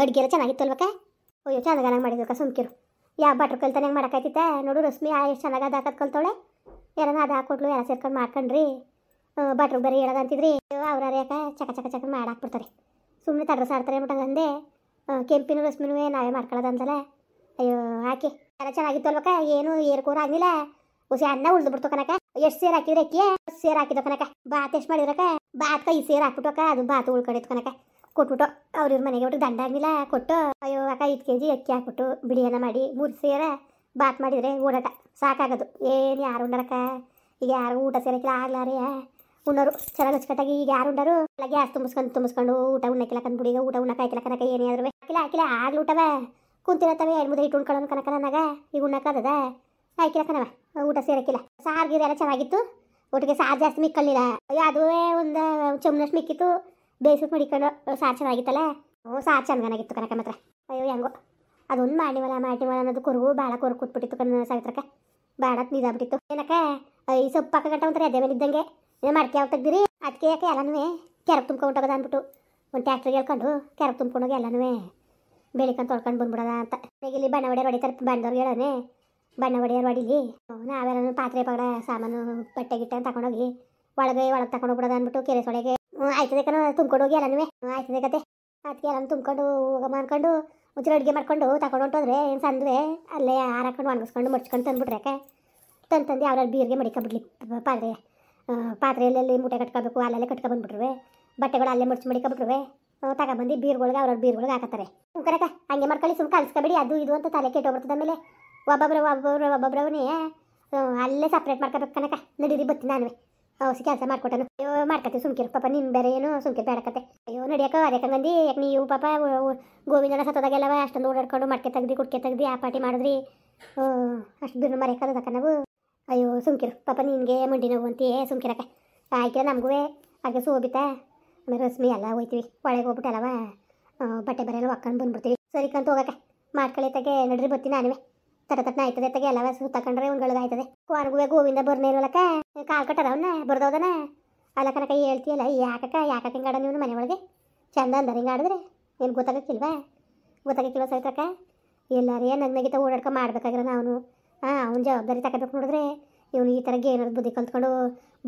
ಅಡುಗೆ ಎಲ್ಲ ಚೆನ್ನಾಗಿತ್ತಲ್ವಕ್ಕ? ಅಯ್ಯೋ ಚೆನ್ನಾಗಿ ಮಾಡಿದ್ವಕ್ಕ, ಸುಮ್ಕಿರು. ಯಾವ ಭಟ್ರು ಕಲ್ತಾನೆ ಹೆಂಗೆ ಮಾಡೋಕ್ಕಾಯ್ತಿತ್ತ ನೋಡು. ರಶ್ಮಿ ಎಷ್ಟು ಚೆನ್ನಾಗಿ ಅದು ಹಾಕೋದು ಕಲ್ತವಳೆ. ಯಾರನ್ನ ಅದು ಹಾಕೊಟ್ಲು, ಎಲ್ಲ ಸೇರ್ಕೊಂಡು ಮಾಡ್ಕೊಂಡ್ರಿ. ಭಟ್ರು ಬರೀ ಹೇಳೋದು ಅಂತಿದ್ರಿ. ಅವ್ರ ಯಾಕೆ ಚಕ ಚಕ ಚಕ ಮಾಡಿ ಹಾಕ್ಬಿಡ್ತಾರೆ. ಸುಮ್ಮನೆ ತಡ್ರಸ ಆಡ್ತಾರೆ ಅಂದ್ಬಿಟ್ಟು ಅಂದೆ. ಕೆಂಪಿನ ರಶ್ಮಿನೂ ನಾವೇ ಮಾಡ್ಕೊಳ್ಳೋದು ಅಂತಲ್ಲ. ಅಯ್ಯೋ ಹಾಕಿ ಎಲ್ಲ ಚೆನ್ನಾಗಿತ್ತು ಅಲ್ವಕ್ಕ? ಏನು ಏರ್ಕೋರು ಆಗಲಿಲ್ಲ. ಹುಸಿ ಅನ್ನ ಉಳ್ದು ಕನಕ. ಎಷ್ಟು ಸೇರು ಹಾಕಿದ್ರೆ ಅಕ್ಕಿ ಸೇರು ಹಾಕಿದ ಕನಕ. ಬಾತ್ ಎಷ್ಟು ಮಾಡಿದ್ರಕ್ಕ? ಬಾತ್ ಕೈ ಸೇರು ಹಾಕ್ಬಿಟ್ಟಕ್ಕ. ಅದು ಬಾತು ಉಳ್ಕೊಂಡಿತ್ತು ಕನಕ. ಕೊಟ್ಬಿಟ್ಟು ಅವ್ರ ಮನೆಗೆ ಬಿಟ್ಟು ದಂಡ ಆಗಲಿಲ್ಲ ಕೊಟ್ಟು. ಅಯ್ಯೋ ಅಕ್ಕ 5 kg ಅಕ್ಕಿ ಹಾಕ್ಬಿಟ್ಟು ಬಿಡಿಯನ್ನ ಮಾಡಿ 3 ಸೇರ ಬಾತ್ ಮಾಡಿದರೆ ಓಡಾಟ ಸಾಕಾಗೋದು. ಏನು ಯಾರು ಉಂಡರಕ್ಕ? ಈಗ ಯಾರು ಊಟ ಸೇರಕ್ಕಿಲ್ಲ ಆಗ್ಲಾರೆ ಉಣ್ಣೋರು ಚೆನ್ನಾಗಿ ಅಚ್ಚುಕಟ್ಟಾಗಿ. ಈಗ ಯಾರು ಉಂಡರು? ಎಲ್ಲ ಗ್ಯಾಸ್ ತುಂಬಿಸ್ಕೊಂಡು ಊಟ ಉಣ್ಣಕ್ಕಿಲ್ಲ ಕಂದ್ಬಿಡಿ. ಈಗ ಊಟ ಉಣ್ಣಕ್ಕಾಯ್ಕಿಲ್ಲ ಕನಕ. ಏನೇ ಆದ್ರೂ ಹಾಕಿಲ್ಲ ಆಗ್ಲಿ ಊಟವ ಕುಂತಿರತ್ತವೆ. 2 ಇಟ್ಟು ಉಣ್ಕೊಳ್ಳೋನು ಕನಕ. ನನಗ ಈಗ ಉಣ್ಣಕ್ಕದ ಆಯ್ಕಿಲ್ಲ ಕಣವ. ಊಟ ಸೇರಕ್ಕಿಲ್ಲ. ಸಾರು ಗೀರು ಎಲ್ಲ ಚೆನ್ನಾಗಿತ್ತು. ಒಟ್ಟಿಗೆ ಸಾರು ಜಾಸ್ತಿ ಮಿಕ್ಕಲಿಲ್ಲ. ಅದುವೇ ಒಂದು ಚಮ್ನಷ್ಟು ಮಿಕ್ಕಿತ್ತು. ಬೇಯಿಸ್ಬಿಟ್ಟು ಮಡಿಕೊಂಡು ಸಾರು ಚೆನ್ನಾಗಿತ್ತಲ್ಲ. ಸಾರು ಚೆನ್ನಾಗಿತ್ತು ಕನಕ ಮಾತ್ರ. ಅಯ್ಯೋ ಹೆಂಗೋ ಅದೊಂದು ಮಾಡಿವಲ್ಲ ಅನ್ನೋದು ಕೊರಗು ಭಾಳ ಕೊರಗು ಕೂತ್ಬಿಟ್ಟಿತ್ತು ಕಣ್ಣ ಸಾವಿತ್ರಕ್ಕ. ಭಾಳ ನಿದಾಗ್ಬಿಟ್ಟಿತ್ತು. ಏನಕ್ಕ ಈ ಸೊಪ್ಪು ಹಾಕಗಂಟ ಒಂಥರ ಎದೆ ಮೇಲೆ ಇದ್ದಂಗೆ ಏನು ಮಾಡ್ಕೆ ಯಾವ ತೆಗ್ದಿರಿ? ಅದಕ್ಕೆ ಯಾಕೆ ಎಲ್ಲನೂ ಕೆರಗೆ ತುಂಬ್ಕೊಂಡೋಗೋದ ಅಂದ್ಬಿಟ್ಟು ಒಂದು ಟ್ಯಾಕ್ಟ್ರಿಗೆ ಹೇಳ್ಕೊಂಡು ಕೆರಗೆ ತುಂಬ್ಕೊಂಡೋಗಿ ಎಲ್ಲನೂ ಬೆಳಿಕೊಂಡು ತೊಳ್ಕೊಂಡು ಬಂದ್ಬಿಡೋದ ಅಂತ. ಈಗ ಇಲ್ಲಿ ಬಣ್ಣ ಹೊಡೆಯೋರು ಹೊಡಿತಾರೆ. ಬಣ್ಣದವ್ರಿಗೆ ಹೇಳೋನೆ ಬಣ್ಣ ಹೊಡೆಯೋರು ಹೊಡಿಲಿ. ನಾವೆಲ್ಲ ಪಾತ್ರೆ ಪಗಡ ಸಾಮಾನು ಬಟ್ಟೆ ಗಿಟ್ಟೆ ಅಂತ ತಗೊಂಡೋಗಿ ಒಳಗೆ ತಗೊಂಡೋಗ್ಬಿಡೋದ ಅಂದ್ಬಿಟ್ಟು ಕೆರೆ ಸೊಳೆಗೆ ಆಯ್ತದೆ ಕಣ. ತುಂಬ್ಕೊಂಡೋಗಿ ಎಲ್ಲನೂ ಆಯ್ತದೆ ಕತೆ. ಅದಕ್ಕೆ ಎಲ್ಲ ತುಂಬ್ಕೊಂಡು ಹೋಗಮ್ಮ ಅಂದ್ಕೊಂಡು ಒಂಚೂರು ಅಡುಗೆ ಮಾಡ್ಕೊಂಡು ತಗೊಂಡು ಹೊಂಟೋದ್ರೆ ಏನು ಸಂದ್ವೆ ಅಲ್ಲೇ ಹಾರಾಕೊಂಡು ಒಣಗಿಸ್ಕೊಂಡು ಮಡ್ಚ್ಕೊಂಡು ತಂದುಬಿಟ್ರೆ ತಂದು ಯಾವ್ದಾರು ಬೀರಿಗೆ ಮಡಿಕೊಬಿಡ್ಲಿ. ಪಾತ್ರೆಯಲ್ಲಿ ಮೂಟೆ ಕಟ್ಕೋಬೇಕು. ಅಲ್ಲಲ್ಲೇ ಕಟ್ಕೊಬಂದ್ಬಿಟ್ರುವೆ. ಬಟ್ಟೆಗಳು ಅಲ್ಲೇ ಮಡಿಕೊಬಿಟ್ರುವೆ. ತಗೊಬಂದು ಬೀರ್ಗಳಿಗೆ ಅವ್ರವ್ರ ಬೀರ್ಗಳಿಗೆ ಹಾಕತ್ತಾರೆ. ಕನಕ ಹಂಗೆ ಮಾಡ್ಕೊಳ್ಳಿ. ಸುಮ್ಮನೆ ಕಲಿಸ್ಕೊಬೇಡಿ. ಅದು ಇದು ಅಂತ ತಲೆ ಕೆಟ್ಟೋಗ್ಬಿಡ್ತದ. ಆಮೇಲೆ ಒಬ್ಬೊಬ್ಬರವನೇ ಅಲ್ಲೇ ಸಪ್ರೇಟ್ ಮಾಡ್ಕೋಬೇಕು ಕನಕ. ನಡೀರಿ ಬತ್ತಿ ನಾನು ಔಷಧಿ ಕೆಲಸ ಮಾಡ್ಕೊಟ್ಟನು. ಅಯ್ಯೋ ಮಾಡ್ಕೊತೀವಿ ಸುಮ್ಕಿರು. ಪಾಪ ನಿನ್ನ ಬೇರೆ ಏನು ಸುಮ್ಕಿರು ಬೇಡಕತ್ತೆ. ಅಯ್ಯೋ ನಡಿಯಕ್ಕ ಅದಕ್ಕಂಗಂದು ಯಾಕೆ ನೀವು ಪಾಪ ಗೋವಿಂದನ ಸತ್ತದಾಗೆಲ್ಲವ ಅಷ್ಟೊಂದು ಓಡಾಡ್ಕೊಂಡು ಮಡ್ಕೆ ತೆಗ್ದು ಕುಡ್ಕೆ ತೆಗ್ದು ಆ ಪಾಟಿ ಮಾಡಿದ್ರಿ. ಅಷ್ಟು ಬಿರ್ನು ಮರೆಯೋಕ್ಕದಕ್ಕ ನಾವು. ಅಯ್ಯೋ ಸುಮ್ಕಿರು. ಪಾಪ ನಿನಗೆ ಮಂಡಿ ನೋವು ಅಂತೀಯೇ ಸುಮ್ಕಿರಕ್ಕ. ಆಯ್ಕೆ ನಮಗೂ ಹಾಗೆ ಸೋಬಿತಾ ಆಮೇಲೆ ರಶ್ಮಿ ಎಲ್ಲ ಹೋಯ್ತೀವಿ. ಒಳಗೆ ಹೋಗ್ಬಿಟ್ಟು ಅಲ್ಲವ ಬಟ್ಟೆ ಬರೆಯಲ್ಲ ಒಕ್ಕೊಂಡು ಬಂದ್ಬಿಡ್ತೀವಿ. ಸರಿ ಕಂತ ಹೋಗಕ್ಕೆ ಮಾಡ್ಕೊಳ್ಳಿತಾಗೆ ನಡ್ರಿ ಬತ್ತಿ ನಾನುವೆ. ತಟತಟ್ನ ಆಯ್ತದೆ ತಗೆ ಎಲ್ಲವ ಸುತ್ತಕೊಂಡ್ರೆ ಒಂದ್ಗಳಿಗೆ ಆಯ್ತದೆ. ಕೊನೆಗೂ ಗೋವಿಂದ ಬರ್ನೇ ಇರೋಲಕ್ಕ ಕಾಲು ಕಟ್ಟಾರ ಅವನ್ನ ಬರ್ದೋದನ ಅಲ್ಲ ಕನಕ. ಹೇಳ್ತೀಯಲ್ಲ ಯಾಕಕ್ಕ ಹಿಂಗಾಡ ನೀವು ಮನೆ ಒಳಗೆ ಚಂದ ಅಂದಾರ ಹಿಂಗೆ ಆಡಿದ್ರೆ ಏನು ಗೊತ್ತಾಗಕ್ಕಿಲ್ವ ಸೈತ್ರಕ್ಕ? ಎಲ್ಲಾರೇ ನಗ್ನಗಿತ ಓಡಾಡ್ಕೊ ಮಾಡ್ಬೇಕಾಗಿರೋ ನಾವು ಅವ್ನ ಜವಾಬ್ದಾರಿ ತಗೋಬೇಕು. ನೋಡಿದ್ರೆ ಇವನು ಈ ಥರ ಏನಾದ್ರು ಬುದ್ಧಿ ಕಲ್ತ್ಕೊಂಡು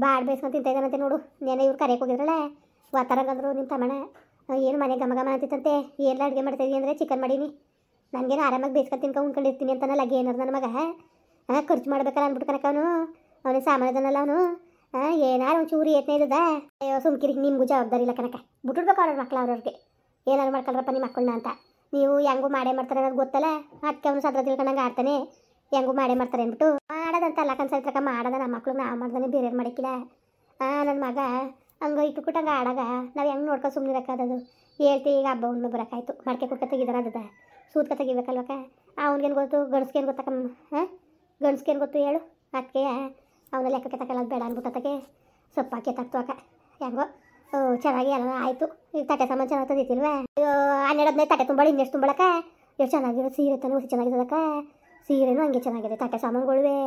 ಬಾಡ್ ಬೇಯಿಸ್ಕೊಂಡು ತಿಂತ ಇದ್ದಾನಂತೆ ನೋಡು. ನೆನೆ ಇವ್ರು ಕರೆಯಕ್ಕೆ ಹೋಗಿದ್ರಲ್ಲ ವಾತಾರಂಗಂದ್ರು ನಿಮ್ಮ ತಮ್ಮಣ ಏನು ಮನೆ ಘಮ ಅಂತಿತ್ತಂತೆ. ಎಲ್ಲ ಅಡುಗೆ ಮಾಡ್ತಾಯಿದ್ದೀನಿ ಅಂದರೆ ಚಿಕನ್ ಮಾಡೀನಿ. ನನಗೇನು ಆರಾಮಾಗಿ ಬೇಯಿಸ್ಕೊಂಡು ತಿನ್ಕೊಂಡು ಉಣ್ಕೊಂಡಿರ್ತೀನಿ ಅಂತನಲ್ಲ ಏನಾರು ನನ್ನ ಮಗ ಖರ್ಚು ಮಾಡ್ಬೇಕಲ್ಲ ಅಂದ್ಬಿಟ್ಟು ಕನಕ. ಅವನು ಸಾಮಾನ್ಯದನಲ್ಲ ಅವನು. ಏನಾರು ಒಂದು ಚೂರಿ ಏತನೇ ಇದ್ದದ. ಅಯ್ಯೋ ಸುಮ್ಕಿರಿ. ನಿಮಗೂ ಜವಾಬ್ದಾರಿ ಇಲ್ಲ ಕನಕ. ಬಿಟ್ಬಿಡ್ಬೇಕು ಅವ್ರ ಮಕ್ಳು ಅವ್ರವ್ರಿಗೆ. ಏನಾರು ಮಾಡ್ಕೊಳ್ರಪ್ಪ ನಿಮ್ಮ ಮಕ್ಕಳನ್ನ ಅಂತ. ನೀವು ಹೆಂಗೂ ಮಾಡೇ ಮಾಡ್ತಾರೆ ಅನ್ನೋದು ಗೊತ್ತಲ್ಲ. ಅದಕ್ಕೆ ಅವನು ಸದ್ರ ತಿಳ್ಕೊಂಡಂಗೆ ಆಡ್ತಾನೆ. ಹೆಂಗೂ ಮಾಡೇ ಮಾಡ್ತಾರೆ ಅಂದ್ಬಿಟ್ಟು ಮಾಡೋದಂತ ಅಲ್ಲ ಕನ್ಸಲ್ತ್ರಕ್ಕ. ಮಾಡೋದ ನಮ್ಮ ಮಕ್ಳು ನಾವು ಮಾಡ್ದಾನೆ ಬೇರೆಯವ್ರು ಮಾಡೋಕ್ಕಿಲ್ಲ. ನನ್ನ ಮಗ ಹಂಗೆ ಇಟ್ಟುಬಿಟ್ಟಂಗೆ ಆಡಾಗ ನಾವು ಹೆಂಗೆ ನೋಡ್ಕೊಂಡು ಸುಮ್ಮನಿರಕ್ಕಾದದು? ಹೇಳ್ತೀವಿ. ಈಗ ಹಬ್ಬ ಹುಣ್ಣಿಮೆ ಬರೋಕ್ಕಾಯ್ತು. ಮಡಿಕೆ ಕುಟ್ಕ ತೆಗಿದಾರ ಅದದ ಸೂತ್ಕ ತೆಗಿಬೇಕಲ್ವಕ್ಕ. ಅವ್ನಿಗೇನು ಗೊತ್ತು? ಗಂಡಸ್ಗೇನು ಗೊತ್ತಕ್ಕ? ಗಂಡಸ್ಗೇನು ಗೊತ್ತು ಹೇಳು? ಅದಕ್ಕೆ ಅವನ ಲೆಕ್ಕಕ್ಕೆ ತಗೊಳ್ಳೋದು ಬೇಡ ಅಂದ್ಬಿಟ್ಟಕ್ಕೆ ಸೊಪ್ಪು ಹಾಕಿ ತಕ್ತುವಕ್ಕ. ಹೆಂಗೋ ಚೆನ್ನಾಗಿ ಎಲ್ಲ ಆಯಿತು. ಈಗ ತಟ್ಟೆ ಸಾಮಾನು ಚೆನ್ನಾಗಿ ತಂದಿತ್ತಿಲ್ವ? 12 ತಟ್ಟೆ ತುಂಬಾಳು ಇನ್ನೆಷ್ಟು ತುಂಬಳಕ್ಕ. ಎಷ್ಟು ಚೆನ್ನಾಗಿರೋ ಸೀರೆ ತಾನೆ ಹೊಸಿ ಚೆನ್ನಾಗಿದ್ದಕ್ಕ. ಸೀರೆನೂ ಹಂಗೆ ಚೆನ್ನಾಗಿದೆ. ತಟ್ಟೆ ಸಾಮಾನುಗಳುವೆ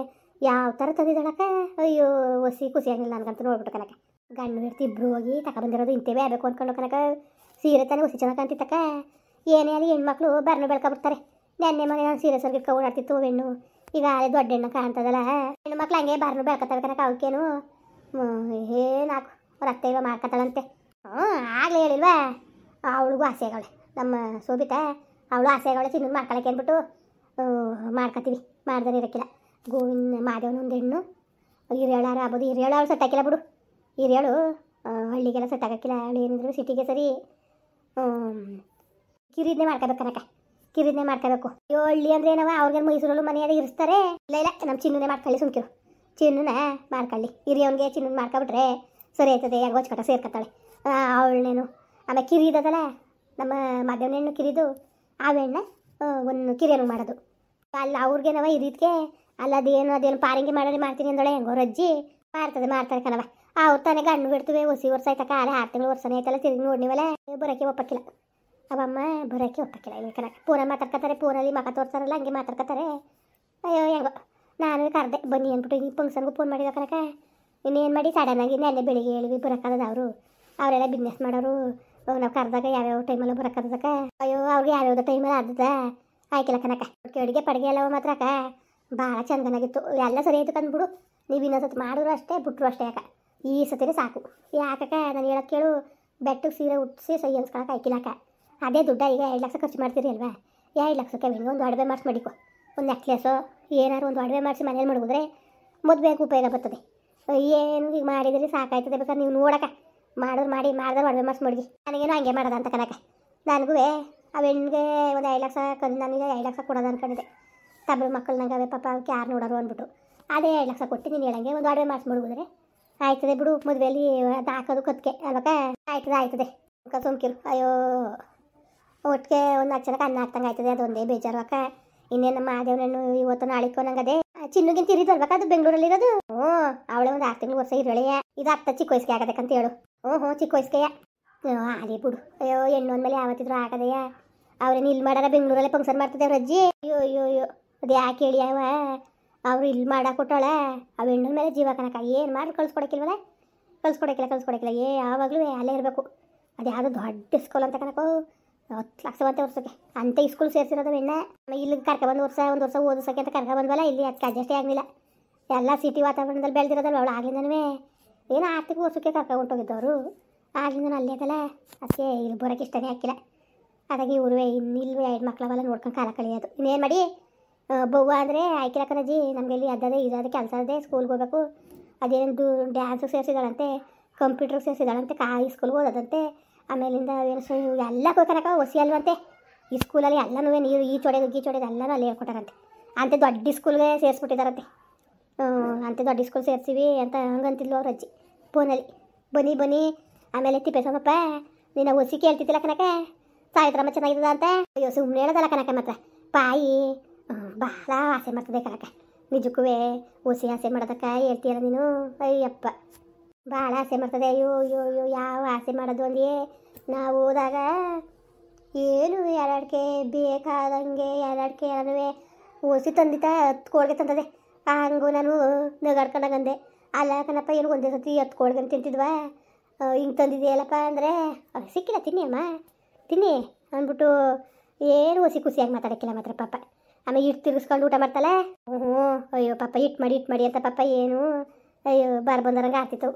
ಯಾವ ಥರ ತಂದಿದ್ದಾಳಕ್ಕ. ಅಯ್ಯೋ ಹೊಸಿ ಖುಷಿಯಾಗಿಲ್ಲ ನನಗಂತ ನೋಡ್ಬಿಟ್ಟು ಕನಕ. ಗಂಡು ಹಿಡ್ತು ಇಬ್ಬರು ಹೋಗಿ ತಗೊಬಂದಿರೋದು ಇಂತೇವೆ ಆಗಬೇಕು ಅಂದ್ಕೊಂಡು ಕನಕ. ಸೀರೆ ತಾನೆ ಹೊಸಿ ಚೆನ್ನಾಗಿ ಕಾಣ್ತಿತ್ತಕ್ಕ. ಏನೇ ಅಲ್ಲಿ ಹೆಣ್ಮಕ್ಳು ಬರ್ನ ಬೆಳ್ಕೊಬಿಡ್ತಾರೆ. ನೆನ್ನೆ ಮನೆ ನಾನು ಸೀರೆ ಸರ್ಗಿಟ್ಕೊ ಓಡಾಡ್ತಿತ್ತು ಹೆಣ್ಣು. ಈಗ ಅದೇ ದೊಡ್ಡ ಹೆಣ್ಣು ಕಾಣ್ತದಲ್ಲ. ಹೆಣ್ಣು ಮಕ್ಳು ಹಂಗೆ ಬರ್ನು ಬೆಳ್ಕೊತಾವೆ ಕನಕ. ಅವಕ್ಕೇನು ಏನಾಕು ಅವ್ರ ಅತ್ತೆ ಇವ ಮಾಡ್ಕೊತಾಳಂತೆ. ಆಗಲೇ ಹೇಳಿಲ್ವಾ? ಅವಳಿಗೂ ಆಸೆಗಳೇ ನಮ್ಮ ಶೋಭಿತಾ. ಅವಳು ಆಸೆಗಳೇ ಚಿನ್ನದ ಮಾಡ್ಕೊಳಕ್ಕೆ ಅಂದ್ಬಿಟ್ಟು ಮಾಡ್ಕೊತೀವಿ. ಮಾಡ್ದೇ ಇರೋಕ್ಕಿಲ್ಲ. ಗೋವಿಂದ ಮಾದೇವನ ಒಂದು ಹೆಣ್ಣು ಹಿರಿಯಳಾರ ಆಗ್ಬೋದು. ಹಿರಿಯಳು ಅವಳು ಸೆಟ್ ಹಾಕಿಲ್ಲ ಬಿಡು. ಹಿರಿಯಳು ಹಳ್ಳಿಗೆಲ್ಲ ಸೆಟ್ ಆಗೋಕ್ಕಿಲ್ಲ. ಅವಳು ಏನಿದ್ರು ಸಿಟಿಗೆ ಸರಿ. ಕಿರಿದನ್ನೇ ಮಾಡ್ಕೋಬೇಕು ಕನಕ. ಕಿರಿದನ್ನೇ ಮಾಡ್ಕೋಬೇಕು. ಹಳ್ಳಿ ಅಂದರೆ ಏನವ ಅವ್ರಿಗೆ ಮೈಸೂರಲ್ಲೂ ಮನೆಯಾಗ ಇರಿಸ್ತಾರೆ. ಇಲ್ಲ ನಮ್ಮ ಚಿನ್ನನೇ ಮಾಡ್ಕೊಳ್ಳಿ ಸುಮ್ಕಿರು. ಚಿನ್ನನ ಮಾಡ್ಕೊಳ್ಳಿ. ಹಿರಿಯವನಿಗೆ ಚಿನ್ನನ ಮಾಡ್ಕೊಬಿಟ್ರೆ ಸರಿ ಆಯ್ತದೆ. ಯಾಕೆ ಹೊಚ್ಕಟ ಸೇರ್ಕೊತಾಳೆ ಅವಳನ್ನೇನು. ಆಮೇಲೆ ಕಿರಿದದಲ್ಲ ನಮ್ಮ ಮಧ್ಯಾಹ್ನ ಹೆಣ್ಣು ಕಿರಿದು ಅವೆಣ್ಣ ಒಂದು ಕಿರಿಯನು ಮಾಡೋದು ಅಲ್ಲ. ಅವ್ರಿಗೇನವ ಇದಕ್ಕೆ ಅಲ್ಲ. ಅದೇನು ಪಾರಿಂಗಿ ಮಾಡ್ತೀನಿ ಅಂದೊಳೆ ಹೆಂಗೋ ರಜ್ಜಿ ಮಾಡ್ತಾರೆ ಕಣವ. ಅವ್ರು ತಾನೇ ಗಂಡು ಬಿಡ್ತೀವಿ. ಹೊಸಿ ವರ್ಷ ಆಯ್ತಕ್ಕ. ಅಲ್ಲೇ 6 ತಿಂಗಳು ವರ್ಷನೇ ಆಯ್ತಲ್ಲ. ತಿರುಗಿ ನೋಡಿವಲ್ಲ ಬರೋಕ್ಕೆ ಒಪ್ಪಕ್ಕಿಲ್ಲ. ಅವಮ್ಮ ಬರೋಕ್ಕೆ ಒಪ್ಪಕ್ಕಿಲ್ಲ. ಇಲ್ಲಿ ಕಣಕ ಫೋನಲ್ಲಿ ಮಾತಾಡ್ಕೊತಾರೆ. ಫೋನಲ್ಲಿ ಮಗ ತೋರ್ಸಾರಲ್ಲ ಹಂಗೆ ಮಾತಾಡ್ಕೊತಾರೆ. ಅಯ್ಯೋ ಹೆಂಗೋ ನಾನು ಕರೆದೆ ಬನ್ನಿ ಅಂದ್ಬಿಟ್ಟು ಈ ಫಂಕ್ಷನ್ಗೂ ಫೋನ್ ಮಾಡಿದ ಕನಕ. ಇನ್ನೇನು ಮಾಡಿ ಸಡನ್ನಾಗಿ ನೆನ್ನೆ ಬೆಳಿಗ್ಗೆ ಹೇಳಿವಿ ಬರೋಕ್ಕಾಗದ. ಅವರೆಲ್ಲ ಬಿಸ್ನೆಸ್ ಮಾಡೋರು ನಾವು ಕರೆದಾಗ ಯಾವ್ಯಾವ ಟೈಮಲ್ಲಿ ಬರೋಕ್ಕದಾಗ ಅಯ್ಯೋ ಅವ್ರಿಗೆ ಯಾವ್ಯಾವ್ದು ಟೈಮಲ್ಲಿ ಆದದ ಆಯ್ಕಿಲ್ಲ ಕನಕ ಅಡುಗೆ ಪಡಿಗೆ ಎಲ್ಲ ಮಾತ್ರ ಅಕ್ಕ ಭಾಳ ಚಂದನಾಗಿತ್ತು ಎಲ್ಲ ಸರಿ ಆಯ್ತು ಕಂದ್ಬಿಡು ನೀವು ಇನ್ನೊಂದು ಮಾಡಿದ್ರು ಅಷ್ಟೇ ಬಿಟ್ರು ಅಷ್ಟೇ ಯಾಕೆ ಈ ಸತಿನೇ ಸಾಕು ಯಾಕಕ್ಕ ನಾನು ಹೇಳೋಕ್ಕೆ ಕೇಳು ಬೆಟ್ಟಕ್ಕೆ ಸೀರೆ ಉಟ್ಟಿಸಿ ಸೈ ಅನ್ಸ್ಕೊಳಕ್ಕೆ ಆಯ್ಕಿಲ್ಲಕ್ಕ ಅದೇ ದುಡ್ಡ ಈಗ 2 ಲಕ್ಷ ಖರ್ಚು ಮಾಡ್ತೀರಿ ಅಲ್ವಾ 2 ಲಕ್ಷಕ್ಕೆ ಹಿಂಗೆ ಒಂದು ಒಡವೆ ಮಾಡಿಸಿ ಮಾಡಿಕೊ ಒಂದು ನೆಕ್ಲೆಸು ಏನಾರು ಒಂದು ಒಡವೆ ಮಾಡಿಸಿ ಮನೇಲಿ ಮಡಗಿದ್ರೆ ಮದುವೆಗೆ ಉಪಯೋಗ ಬರ್ತದೆ ಏನು ಈಗ ಮಾಡಿದ್ರಿ ಸಾಕಾಯ್ತದೆ ಬೇಕಾದ್ರೆ ನೀವು ನೋಡಕ್ಕ ಮಾಡಿದ್ರೆ ಒಡವೆ ಮಾಡಿಸಿ ಮಡಗಿ ನನಗೇನು ಹಂಗೆ ಮಾಡೋದ ಅಂತ ಕನಕ ನನಗೂ ಆ ಹೆಣ್ಣಿಗೆ ಒಂದು 2 ಲಕ್ಷ ನನಗೆ 2 ಲಕ್ಷ ಕೊಡೋದು ಅನ್ಕೊಂಡಿದ್ದೆ ತಬ್ಬರು ಮಕ್ಕಳು ನಂಗೆ ಅವೇ ಪಾಪ ಅವ್ಕೆ ಯಾರು ನೋಡೋರು ಅಂದ್ಬಿಟ್ಟು ಅದೇ 2 ಲಕ್ಷ ಕೊಟ್ಟು ನೀನು ಹೇಳಂಗೆ ಒಂದು ಒಡವೆ ಮಾಡಿಸಿ ಮಡಗಿದ್ರೆ ಆಯ್ತದೆ ಬಿಡು ಮದುವೆಯಲ್ಲಿ ಅದು ಹಾಕೋದು ಕತ್ಕೆ ಅಲ್ವಕ್ಕ ಆಯ್ತದೆ ಸುಮ್ಕಿರು ಅಯ್ಯೋ ಒಟ್ಟಿಗೆ ಒಂದು 4 ಜನಕ್ಕೆ ಅನ್ನ ಹಾಕ್ತಂಗೆ ಆಯ್ತದೆ ಅದೊಂದೇ ಬೇಜಾರು ಅಕ್ಕ ಇನ್ನೇನು ಮಾದೇವನನ್ನು ಇವತ್ತು ನಾಳಿಕೋ ನಂಗೆ ಅದೇ ಚಿನ್ನುಗಿಂತ ಇರಿದಲ್ವಕ್ಕ ಅದು ಬೆಂಗಳೂರಲ್ಲಿರೋದು ಅವಳೇ ಒಂದು 6 ತಿಂಗಳು ವರ್ಷ ಇರಳೆಯ ಇದು ಅತ್ತ ಚಿಕ್ಕ ವಯಸ್ಸಿಗೆ ಆಗಬೇಕಂತ ಹೇಳು ಚಿಕ್ಕ ವಯಸ್ಸಿಗೆಯ ಆಲಿ ಬಿಡು ಅಯ್ಯೋ ಹೆಣ್ಣು ಅಂದಮೇಲೆ ಯಾವತ್ತಿದ್ರು ಆಗದೆಯ ಅವ್ರೇನು ಇಲ್ಲಿ ಮಾಡಾರ ಬೆಂಗಳೂರಲ್ಲೇ ಫಂಕ್ಷನ್ ಮಾಡ್ತದೆ ಅವ್ರ ಅಜ್ಜಿ ಅಯ್ಯೋ ಅದು ಯಾಕೆ ಹೇಳಿ ಅವ್ರು ಇಲ್ಲಿ ಮಾಡಕ್ಕೆ ಕೊಟ್ಟಾಳೆ ಆ ಹೆಣ್ಣಿನ ಮೇಲೆ ಜೀವ ಕನಕ ಏನು ಮಾಡಿ ಕಳ್ಸ್ಕೊಡಕ್ಕಿಲ್ವಲ್ಲ ಕಳ್ಸ್ಕೊಡಕ್ಕಿಲ್ಲ ಯಾವಾಗಲೂ ಅಲ್ಲೇ ಇರಬೇಕು ಅದು ಯಾವುದೋ ದೊಡ್ಡ ಸ್ಕೂಲ್ ಅಂತ ಕನಕ 10 ಲಕ್ಷ ಅಂತ ವರ್ಷಕ್ಕೆ ಅಂತ ಈ ಸ್ಕೂಲ್ ಸೇರಿಸಿರೋದು ಹೆಣ್ಣೆ ಇಲ್ಲಿಗೆ ಕರ್ಕೊಬಂದು ಒಂದು ವರ್ಷ ಓದಿಸೋಕೆ ಅಂತ ಕರ್ಕೊಬಂದ್ವಲ್ಲ ಇಲ್ಲಿ ಅದಕ್ಕೆ ಅಡ್ಜಸ್ಟೇ ಆಗಲಿಲ್ಲ ಎಲ್ಲ ಸಿಟಿ ವಾತಾವರಣದಲ್ಲಿ ಬೆಳೆದಿರೋದಲ್ಲ ಅವಳು ಆಗ್ಲಿಂದನೂ ಏನೋ 6 ವರ್ಷಕ್ಕೆ ಕರ್ಕೊಂಡೋಗಿದ್ದವರು ಆಗ್ಲಿಂದ ಅಲ್ಲೇ ಅದಲ್ಲ ಅದಕ್ಕೆ ಇಲ್ಲಿ ಬರೋಕ್ಕೆ ಇಷ್ಟನೇ ಹಾಕಿಲ್ಲ ಅದಾಗಿ ಇವರು ಇನ್ನಿಲ್ವೇ 2 ಮಕ್ಕಳವೆಲ್ಲ ನೋಡ್ಕೊಂಡು ಕಾಲ ಕಳೆಯೋದು ಇನ್ನೇನು ಮಾಡಿ ಬವ್ವ ಅಂದರೆ ಆಯ್ಕಿಲ್ಲ ಕಣಜ್ಜಿ ನಮಗೆ ಇಲ್ಲಿ ಅದೇ ಇದಾದ ಕೆಲಸ ಅದೇ ಸ್ಕೂಲ್ಗೆ ಹೋಗ್ಬೇಕು ಅದೇನು ಡ್ಯಾನ್ಸಿಗೆ ಸೇರಿಸಿದಾಳಂತೆ ಕಂಪ್ಯೂಟ್ರಿಗೆ ಸೇರಿಸಿದಾಳಂತೆ ಸ್ಕೂಲ್ಗೆ ಓದೋದಂತೆ ಆಮೇಲಿಂದ ಏನು ಎಲ್ಲ ಕನಕ ಹೊಸಿ ಅಲ್ವಂತೆ ಈ ಸ್ಕೂಲಲ್ಲಿ ಎಲ್ಲನೂ ನೀರು ಈ ಚೊಡೆದು ಎಲ್ಲನೂ ಅಲ್ಲಿ ಹೇಳ್ಕೊಟ್ಟಾರಂತೆ ಅಂತೆ ದೊಡ್ಡ ಸ್ಕೂಲ್ಗೆ ಸೇರಿಸ್ಬಿಟ್ಟಿದಾರಂತೆ ಅಂತೆ ದೊಡ್ಡ ಸ್ಕೂಲ್ ಸೇರಿಸಿವಿ ಅಂತ ಹಂಗಂತಿದ್ಲು ಅವ್ರ ಅಜ್ಜಿ ಫೋನಲ್ಲಿ ಬನ್ನಿ ಆಮೇಲೆ ತಿಪ್ಪೇಸ್ವಾಮಪ್ಪ ನೀನು ಹೊಸಿ ಕೇಳ್ತಿದ್ದಿಲ್ಲ ಕನಕ ಸಾಯಿತ್ರಮ್ಮ ಚೆನ್ನಾಗಿದ್ದದ ಅಂತ ಅಯ್ಯೋ ಸುಮ್ಮನೆ ಹೇಳೋದಲ್ಲ ಕನಕ ಮಾತ್ರ ಪಾಯಿ ಭಾಳ ಆಸೆ ಮಾಡ್ತದೆ ಕನಕ ನಿಜಕ್ಕೂ ಹೊಸಿ ಆಸೆ ಮಾಡೋದಕ್ಕೆ ಹೇಳ್ತೀರ ನೀನು ಅಯ್ಯಪ್ಪ ಭಾಳ ಆಸೆ ಮಾಡ್ತದೆ ಅಯ್ಯೋ ಯಾವ ಆಸೆ ಮಾಡೋದು ಅಂದೇ ನಾವು ಹೋದಾಗ ಏನು 2 ಬೇಕಾದಂಗೆ 2 ಎಲ್ಲನೂ ಹೊಸಿ ತಂದಿತ್ತ 10 ಕೋಳಿಗೆ ತಂದದೆ ಹಂಗೂ ನಾನು ನಗಾಡ್ಕೊಂಡಂಗಂದೆ ಅಲ್ಲ ಕಣಪ್ಪ ಏನು ಒಂದೇ ಸತಿ 10 ಕೋಳಿಗೆ ತಿಂತಿದ್ವಾ ಹಿಂಗೆ ತಂದಿದೆಯಲ್ಲಪ್ಪ ಅಂದರೆ ಸಿಕ್ಕಿಲ್ಲ ತಿನ್ನಿ ಅಮ್ಮ ತಿನ್ನಿ ಅಂದ್ಬಿಟ್ಟು ಏನು ಹೊಸಿ ಖುಷಿಯಾಗಿ ಮಾತಾಡೋಕ್ಕಿಲ್ಲ ಮಾತ್ರ ಪಾಪ ಆಮೇಲೆ ಇಟ್ಟು ತಿರ್ಗಿಸ್ಕೊಂಡು ಊಟ ಮಾಡ್ತಾಳೆ ಅಯ್ಯೋ ಪಾಪ ಇಟ್ಟು ಮಾಡಿ ಅಂತ ಪಾಪ ಏನು ಅಯ್ಯೋ ಬಂದಂಗೆ ಆಗ್ತಿತ್ತು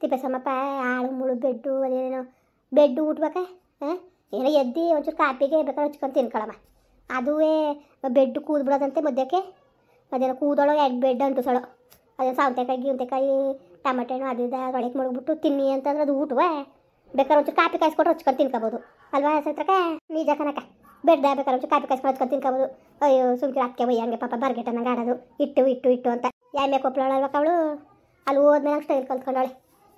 ತಿಪ್ಪೇಸ್ವಾಮಪ್ಪ ಆಳು ಮುಳು ಅದೇನೇನೋ ಬೆಡ್ಡು ಊಟಬೇಕಾ ಏನೋ ಎದ್ದು ಒಂಚೂರು ಕಾಪಿಗೆ ಬೇಕಾದ್ರೆ ಹಚ್ಕೊಂಡು ತಿನ್ಕೊಳಮ್ಮ ಅದುವೇ ಬೆಡ್ಡು ಕೂದ್ಬಿಡೋದಂತೆ ಮಧ್ಯಕ್ಕೆ ಅದೇನೋ ಕೂದೋಳೋ 2 ಬೆಡ್ ಅಂಟಿಸೋಳು ಅದೇನು ಸೌತೆಕಾಯಿ ಟಮಾಟೆ ಹಣ್ಣು ಅದು ಅದೊಳಗೆ ಮುಳುಗ್ಬಿಟ್ಟು ತಿನ್ನಿ ಅಂತಂದ್ರೆ ಅದು ಊಟವೇ ಬೇಕಾದ್ರೆ ಒಂಚೂರು ಕಾಪಿ ಕಾಯಿಸ್ಕೊಟ್ರೆ ಹಚ್ಕೊಂಡು ತಿನ್ಕೋಬೋದು ಅಲ್ವಾ ಸೈತ್ರಕ ನಿಜ ಕನಕ ಬೆಡ್ಡ ಬೇಕಾದ್ರೆ ಒಂಚೂರು ಕಾಪಿ ಕಾಯಿಸ್ಕೊಂಡು ಹಚ್ಕೊಂಡು ತಿನ್ಕೋಬೋದು ಅಯ್ಯೋ ಸುಮ್ಕಿರ ಅದಕ್ಕೆ ಒಯ್ಯಂಗೆ ಪಾಪ ಬರ್ಗೆಟ ನಂಗೆ ಆಡೋದು ಇಟ್ಟು ಅಂತ ಯಾಮೆ ಕೊಪ್ಪಳಲ್ವಕ್ಕ ಅವಳು ಅಲ್ಲಿ ಹೋದ್ಮೇಲೆ ಸ್ಟೈಲ್ ಕಲ್ತ್ಕೊಂಡವಳೆ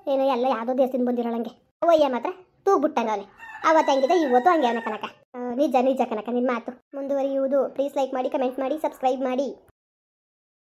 ಏನೋ ಎಲ್ಲ ಯಾವುದೋ ದೇಶದಿಂದ ಬಂದಿರೋಳಂಗೆ ಒಯ್ಯ ಮಾತ್ರ ತೂಗ್ಬಿಟ್ಟಂಗೆ ಅವಳೆ ಅವತ್ತು ಹಂಗಿದೆ ಇವತ್ತು ಹಂಗೆ ಅವನ ಕನಕ ನಿಜ ಕನಕ ನಿನ್ನ ಮಾತು ಮುಂದುವರಿಯುವುದು ಪ್ಲೀಸ್ ಲೈಕ್ ಮಾಡಿ ಕಮೆಂಟ್ ಮಾಡಿ ಸಬ್ಸ್ಕ್ರೈಬ್ ಮಾಡಿ